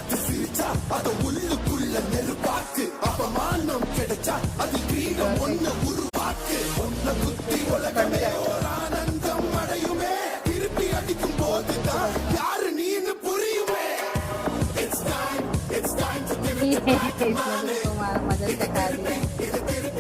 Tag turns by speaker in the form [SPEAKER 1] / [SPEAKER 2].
[SPEAKER 1] பார்த்து சிரிச்சா அத உள்ளுக்குள்ள நெருப்பாக்கு அப்பமானம் கிடைச்சா அது கிரீடம் ஒண்ணு உருவாக்கு ஒன்ன குத்தி உலகமே ஒரு ஆனந்தம் அடையுமே திருப்பி அடிக்கும் போதுதான் யாரு நீன்னு புரியுமே. It's time to give it back to money.
[SPEAKER 2] Madal sekali.